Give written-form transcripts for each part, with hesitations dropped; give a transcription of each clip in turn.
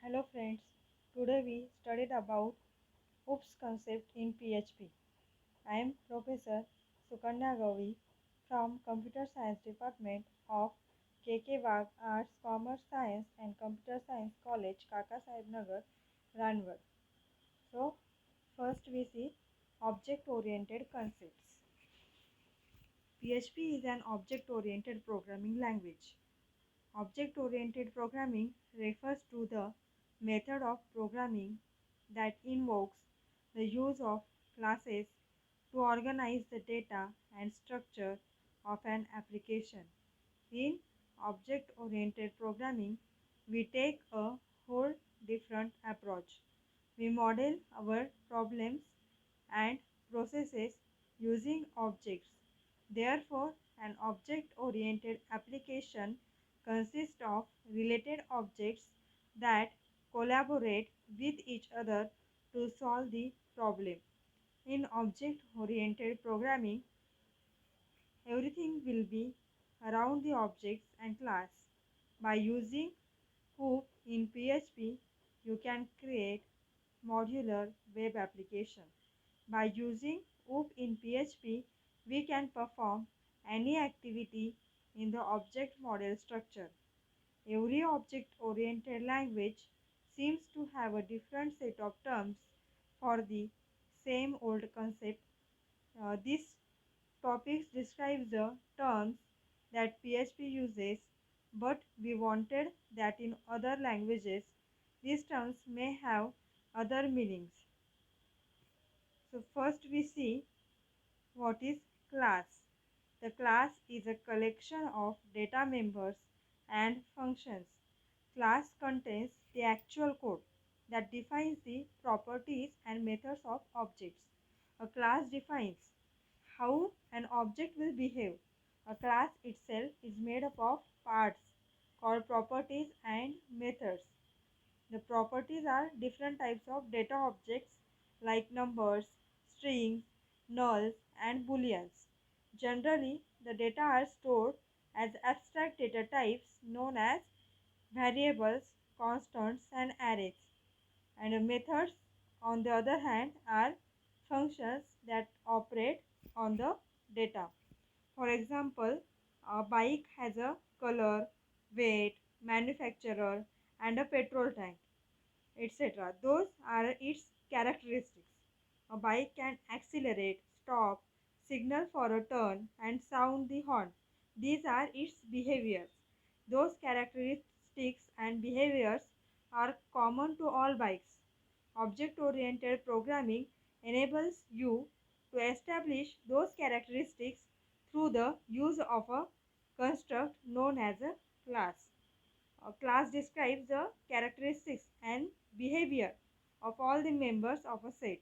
Hello friends, today we studied about OOPS concept in PHP. I am Professor Sukanya Gavi from Computer Science Department of KK Wagh Arts, Commerce Science and Computer Science College, Kaka Saheb Nagar, Ranwad. So, first we see object-oriented concepts. PHP is an object-oriented programming language. Object-oriented programming refers to the method of programming that invokes the use of classes to organize the data and structure of an application. In object-oriented programming, we take a whole different approach. We model our problems and processes using objects. Therefore, an object-oriented application consists of related objects that collaborate with each other to solve the problem. In object-oriented programming, everything will be around the objects and class. By using OOP in PHP, you can create modular web application. By using OOP in PHP, we can perform any activity in the object model structure. Every object-oriented language seems to have a different set of terms for the same old concept. This topic describes the terms that PHP uses, but we wanted that in other languages these terms may have other meanings. So first we see what is class. The class is a collection of data members and functions. Class contains the actual code that defines the properties and methods of objects. A class defines how an object will behave. A class itself is made up of parts called properties and methods. The properties are different types of data objects like numbers, strings, nulls, and booleans. Generally, the data are stored as abstract data types known as variables, constants, and arrays. And methods, on the other hand, are functions that operate on the data. For example, a bike has a color, weight, manufacturer, and a petrol tank, etc. Those are its characteristics. A bike can accelerate, stop, signal for a turn, and sound the horn. These are its behaviors. Those characteristics and behaviors are common to all bikes. Object-oriented programming enables you to establish those characteristics through the use of a construct known as a class. A class describes the characteristics and behavior of all the members of a set.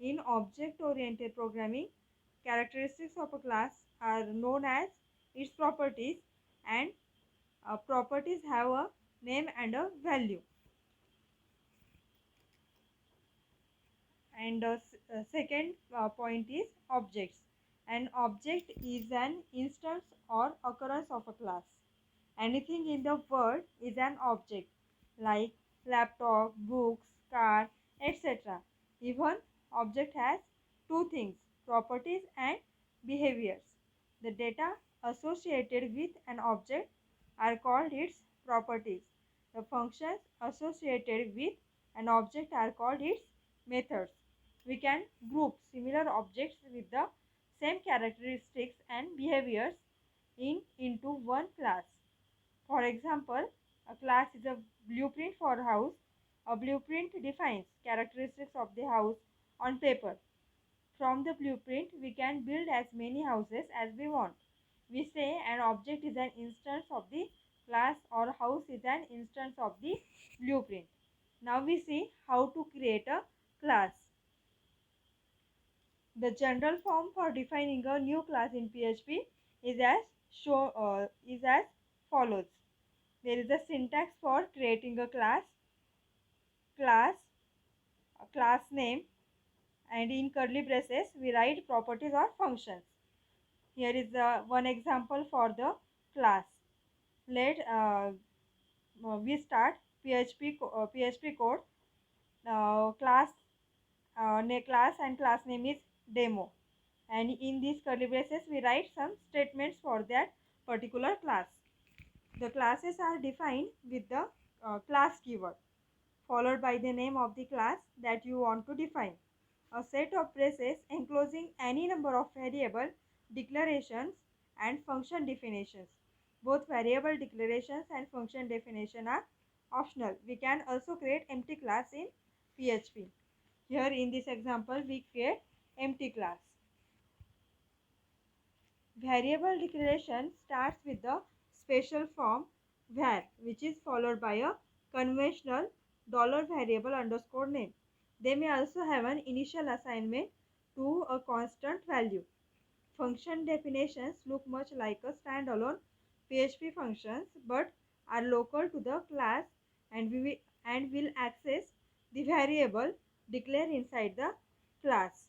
In object-oriented programming, characteristics of a class are known as its properties, and properties have a name and a value. And second point is objects. An object is an instance or occurrence of a class. Anything in the world is an object, like laptop, books, car, etc. Even object has two things, properties and behaviors. The data associated with an object are called its properties. The functions associated with an object are called its methods. We can group similar objects with the same characteristics and behaviors into one class. For example, a class is a blueprint for a house. A blueprint defines characteristics of the house on paper. From the blueprint, we can build as many houses as we want. We say an object is an instance of the class or house is an instance of the blueprint. Now we see how to create a class. The general form for defining a new class in PHP is as follows. There is a syntax for creating a class, a class name, and in curly braces we write properties or functions. Here is one example for the class. Let we start. PHP code, class class and class name is demo, and in these curly braces we write some statements for that particular class. The classes are defined with the class keyword followed by the name of the class that you want to define. A set of braces enclosing any number of variable declarations and function definitions. Both variable declarations and function definition are optional. We can also create empty class in PHP. Here in this example we create empty class. Variable declaration starts with the special form var, which is followed by a conventional $variable underscore name. They may also have an initial assignment to a constant value. Function definitions look much like a standalone PHP functions but are local to the class and will access the variable declared inside the class.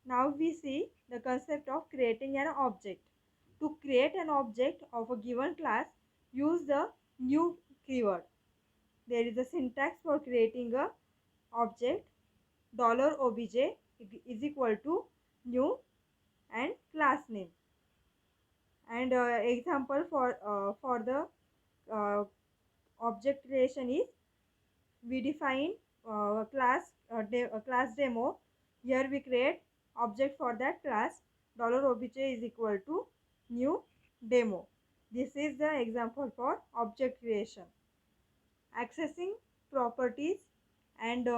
Now we see the concept of creating an object. To create an object of a given class, use the new keyword. There is a syntax for creating a object. $obj is equal to new and class name. And example for the object creation is we define class demo. Here we create object for that class. $obj is equal to new demo. This is the example for object creation. Accessing properties and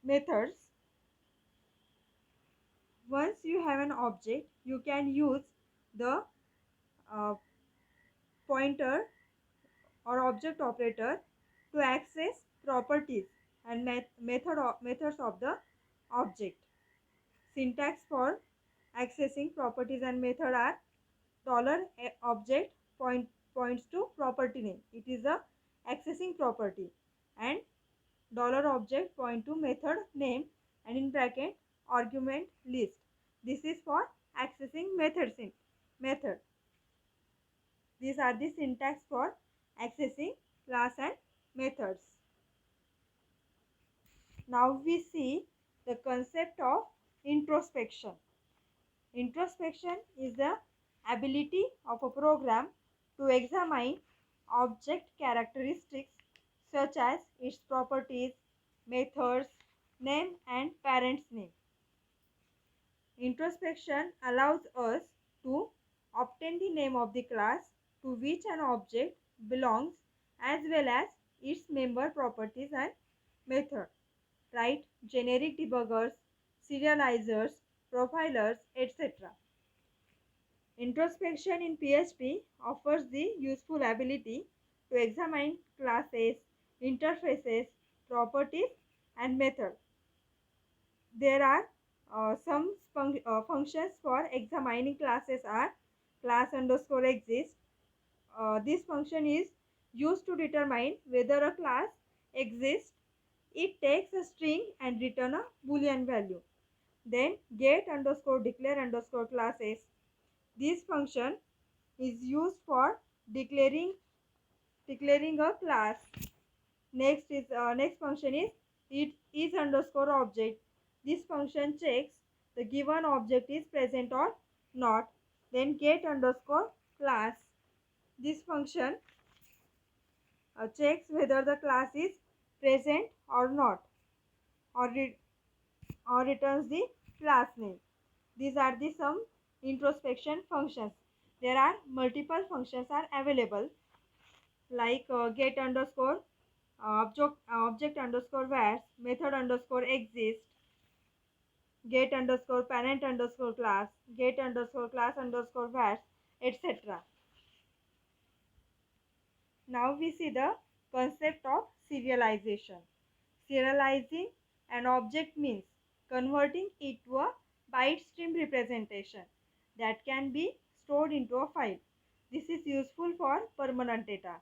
methods. Once you have an object, you can use the uh, pointer or object operator to access properties and methods of the object. Syntax for accessing properties and method are $object points to property name. It is a accessing property, and $object point to method name and in bracket argument list. This is for accessing method. These are the syntax for accessing class and methods. Now we see the concept of introspection. Introspection is the ability of a program to examine object characteristics such as its properties, methods, name and parent's name. Introspection allows us to obtain the name of the class to which an object belongs as well as its member properties and method. Write generic debuggers, serializers, profilers, etc. Introspection in PHP offers the useful ability to examine classes, interfaces, properties, and methods. There are some functions for examining classes are class underscore exist. This function is used to determine whether a class exists. It takes a string and return a boolean value. Then get underscore declare underscore classes. This function is used for declaring a class. Next function is it is underscore object. This function checks the given object is present or not. Then get underscore class. This function checks whether the class is present or not, or returns the class name. These are the some introspection functions. There are multiple functions are available like get underscore object underscore var, method underscore exist, get underscore parent underscore class, get underscore class underscore var, etc. Now we see the concept of serialization. Serializing an object means converting it to a byte stream representation that can be stored into a file. This is useful for permanent data.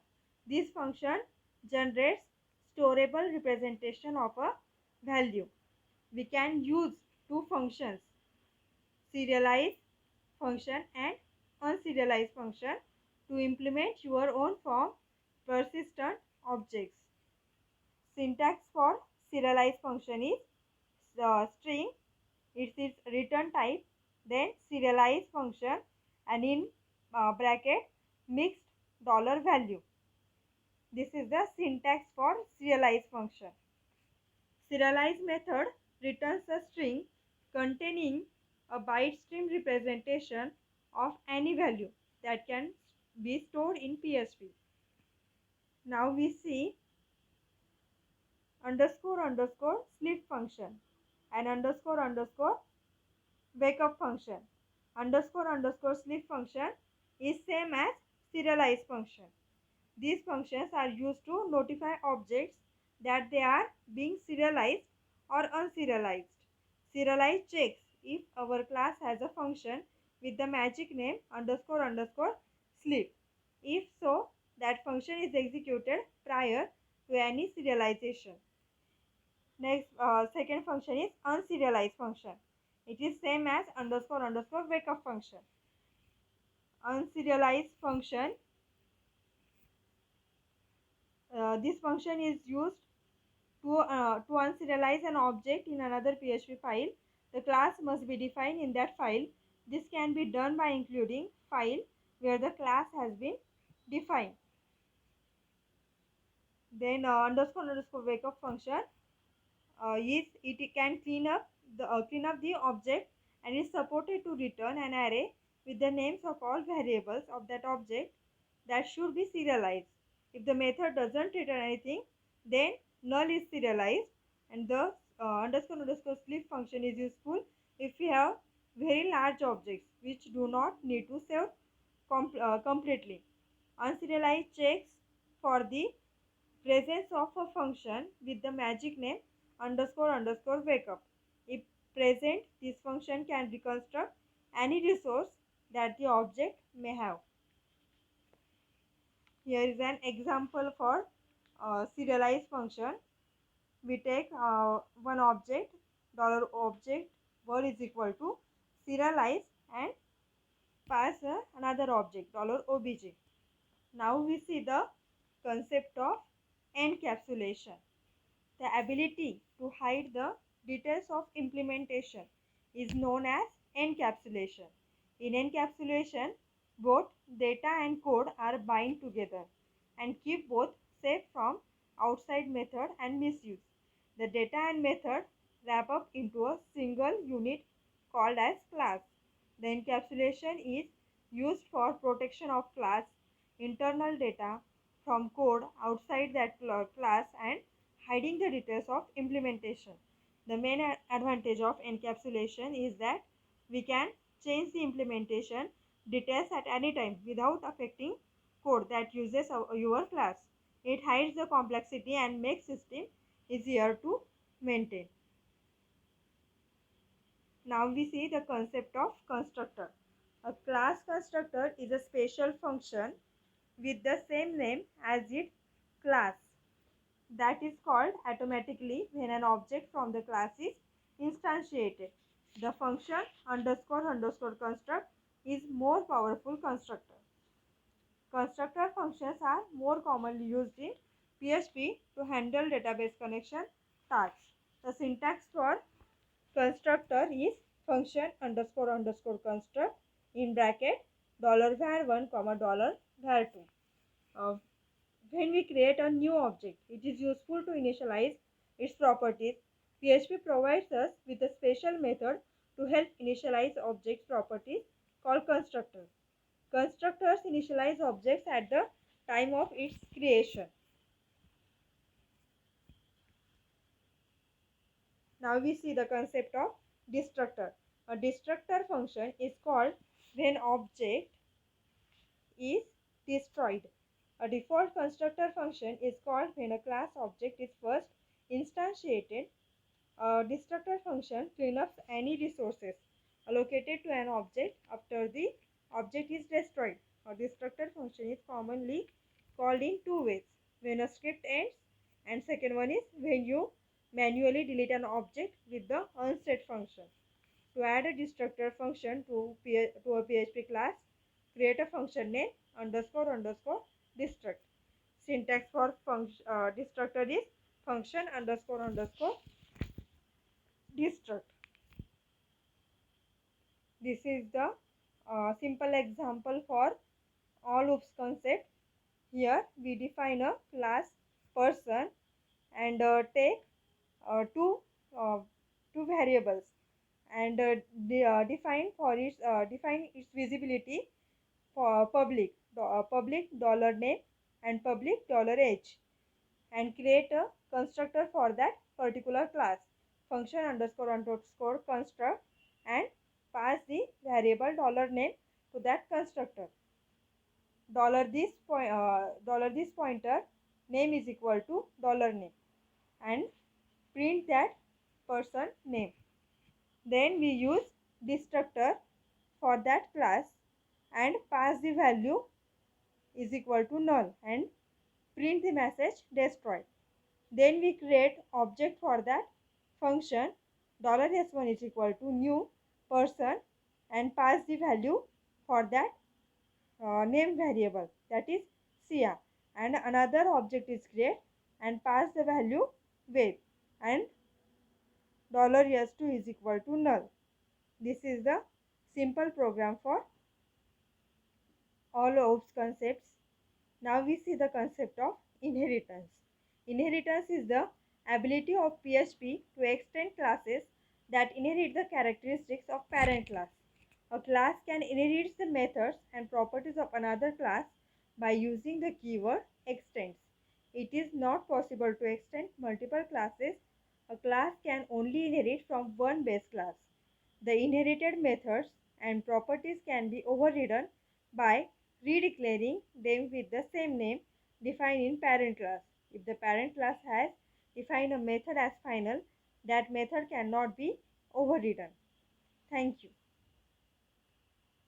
This function generates storable representation of a value. We can use two functions, serialized function and unserialized function, to implement your own form persistent objects. Syntax for serialize function is string, it's its return type, then serialize function, and in bracket mixed dollar value. This is the syntax for serialize function. Serialize method returns a string containing a byte stream representation of any value that can be stored in PHP. Now we see underscore underscore sleep function and underscore underscore wake-up function. Underscore underscore sleep function is same as serialize function. These functions are used to notify objects that they are being serialized or unserialized. Serialize checks if our class has a function with the magic name underscore underscore sleep. If so, that function is executed prior to any serialization. Next, second function is unserialized function. It is same as underscore underscore wake-up function. Unserialized function. This function is used to unserialize an object in another PHP file. The class must be defined in that file. This can be done by including file where the class has been defined. Then underscore underscore wake-up function is it can clean up the object and is supported to return an array with the names of all variables of that object that should be serialized. If the method doesn't return anything, then null is serialized, and the underscore underscore sleep function is useful if we have very large objects which do not need to save completely. Unserialized checks for the presence of a function with the magic name underscore underscore wake-up. If present, this function can reconstruct any resource that the object may have. Here is an example for serialize function. We take one object, $object word is equal to serialize, and pass another object, $obj. Now we see the concept of encapsulation. The ability to hide the details of implementation is known as encapsulation. In encapsulation, both data and code are bind together and keep both safe from outside method and misuse. The data and method wrap up into a single unit called as class. The encapsulation is used for protection of class internal data from code outside that class and hiding the details of implementation. The main advantage of encapsulation is that we can change the implementation details at any time without affecting code that uses your class. It hides the complexity and makes system easier to maintain. Now we see the concept of constructor. A class constructor is a special function with the same name as its class that is called automatically when an object from the class is instantiated. The function underscore underscore construct is more powerful constructor. Constructor functions are more commonly used in PHP to handle database connection tasks. The syntax for constructor is function underscore underscore construct in bracket $var1, $var2. When we create a new object, it is useful to initialize its properties. PHP provides us with a special method to help initialize objects' properties called constructors. Constructors initialize objects at the time of its creation. Now we see the concept of destructor. A destructor function is called when object is destroyed. A default constructor function is called when a class object is first instantiated. A destructor function cleans up any resources allocated to an object after the object is destroyed. A destructor function is commonly called in two ways: when a script ends, and second one is when you manually delete an object with the unset function. To add a destructor function to a PHP class, create a function name underscore underscore destruct. Syntax for destructor is function underscore underscore destruct. This is the simple example for all OOPS concept. Here we define a class person and take two uh, two variables and define its visibility for public dollar name and public dollar age, and create a constructor for that particular class, function underscore underscore construct, and pass the variable dollar name to that constructor. Dollar this pointer name is equal to dollar name, and print that person name. Then we use destructor for that class and pass the value is equal to null and print the message destroyed. Then we create object for that function $s1 is equal to new person and pass the value for that name variable, that is Sia, and another object is create and pass the value with, and $s2 is equal to null. This is the simple program for all OOPS concepts. Now we see the concept of inheritance. Inheritance is the ability of PHP to extend classes that inherit the characteristics of parent class. A class can inherit the methods and properties of another class by using the keyword extends. It is not possible to extend multiple classes. A class can only inherit from one base class. The inherited methods and properties can be overridden by redeclaring them with the same name defined in parent class. If the parent class has defined a method as final, that method cannot be overridden. Thank you.